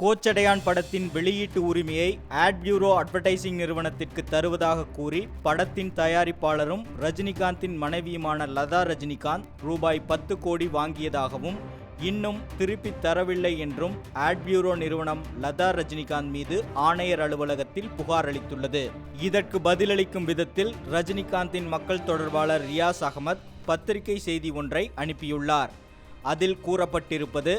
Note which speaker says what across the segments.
Speaker 1: கோச்சடையான் படத்தின் வெளியீட்டு உரிமையை ஆட் பியூரோ அட்வர்டைசிங் நிறுவனத்திற்கு தருவதாக கூறி படத்தின் தயாரிப்பாளரும் ரஜினிகாந்தின் மனைவியுமான லதா ரஜினிகாந்த் ரூபாய் 10 கோடி வாங்கியதாகவும் இன்னும் திருப்பித் தரவில்லை என்றும் ஆட் பியூரோ நிறுவனம் லதா ரஜினிகாந்த் மீது ஆணையர் அலுவலகத்தில் புகார் அளித்துள்ளது. இதற்கு பதிலளிக்கும் விதத்தில் ரஜினிகாந்தின் மக்கள் தொடர்பாளர் ரியாஸ் அகமது பத்திரிகை செய்தி ஒன்றை அனுப்பியுள்ளார். அதில் கூறப்பட்டிருப்பது,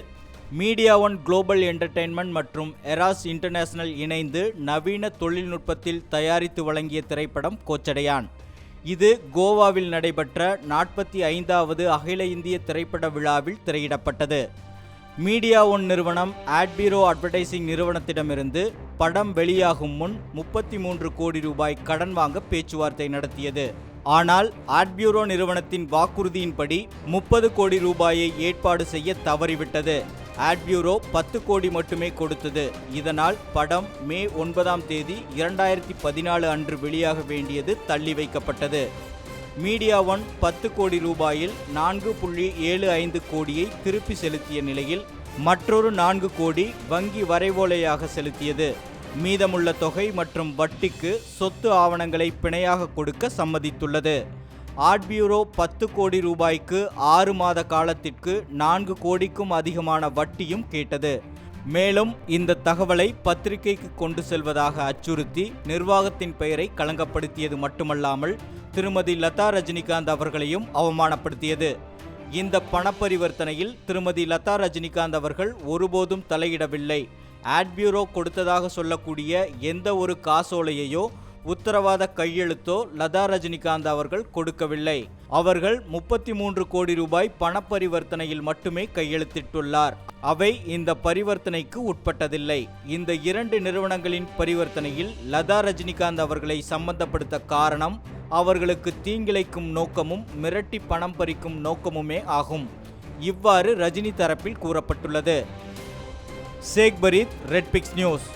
Speaker 1: மீடியா ஒன் குளோபல் என்டர்டெயின்மெண்ட் மற்றும் எராஸ் இன்டர்நேஷனல் இணைந்து நவீன தொழில்நுட்பத்தில் தயாரித்து வழங்கிய திரைப்படம் கோச்சடையான். இது கோவாவில் நடைபெற்ற 45வது அகில இந்திய திரைப்பட விழாவில் திரையிடப்பட்டது. மீடியா ஒன் நிறுவனம் ஆட் பியூரோ அட்வர்டைசிங் நிறுவனத்திடமிருந்து படம் வெளியாகும் முன் 33 கோடி ரூபாய் கடன் வாங்க பேச்சுவார்த்தை நடத்தியது. ஆனால் ஆட் பியூரோ நிறுவனத்தின் வாக்குறுதியின்படி 30 கோடி ரூபாயை ஏற்பாடு செய்ய தவறிவிட்டது. ஆட் பியூரோ 10 கோடி மட்டுமே கொடுத்தது. இதனால் படம் மே 9ஆம் தேதி 2014 அன்று வெளியாக வேண்டியது தள்ளி வைக்கப்பட்டது. மீடியா ஒன் 10 கோடி ரூபாயில் 4.75 கோடியை திருப்பி செலுத்திய நிலையில் மற்றொரு 4 கோடி வங்கி வரைவோலையாக செலுத்தியது. மீதமுள்ள தொகை மற்றும் வட்டிக்கு சொத்து ஆவணங்களை பிணையாக கொடுக்க சம்மதித்துள்ளது. ஆட் பியூரோ 10 கோடி ரூபாய்க்கு 6 மாத காலத்திற்கு 4 கோடிக்கும் அதிகமான வட்டியும் கேட்டது. மேலும் இந்த தகவலை பத்திரிகைக்கு கொண்டு செல்வதாக அச்சுறுத்தி நிர்வாகத்தின் பெயரை களங்கப்படுத்தியது மட்டுமல்லாமல் திருமதி லதா ரஜினிகாந்த் அவர்களையும் அவமானப்படுத்தியது. இந்த பணப்பரிவர்த்தனையில் திருமதி லதா ரஜினிகாந்த் அவர்கள் ஒருபோதும் தலையிடவில்லை. ஆட் பியூரோ கொடுத்ததாக சொல்லக்கூடிய எந்த ஒரு காசோலையையோ உத்தரவாத கையெழுத்தோ லதா ரஜினிகாந்த் அவர்கள் கொடுக்கவில்லை. அவர்கள் 33 கோடி ரூபாய் பணப்பரிவர்த்தனையில் மட்டுமே கையெழுத்திட்டுள்ளார். அவை இந்த பரிவர்த்தனைக்கு உட்பட்டதில்லை. இந்த 2 நிறுவனங்களின் பரிவர்த்தனையில் லதா ரஜினிகாந்த் அவர்களை சம்பந்தப்படுத்த காரணம் அவர்களுக்கு தீங்கிழைக்கும் நோக்கமும் மிரட்டி பணம் பறிக்கும் நோக்கமுமே ஆகும். இவ்வாறு ரஜினி தரப்பில் கூறப்பட்டுள்ளது. சேக் பரீத், ரெட் பிக்ஸ் நியூஸ்.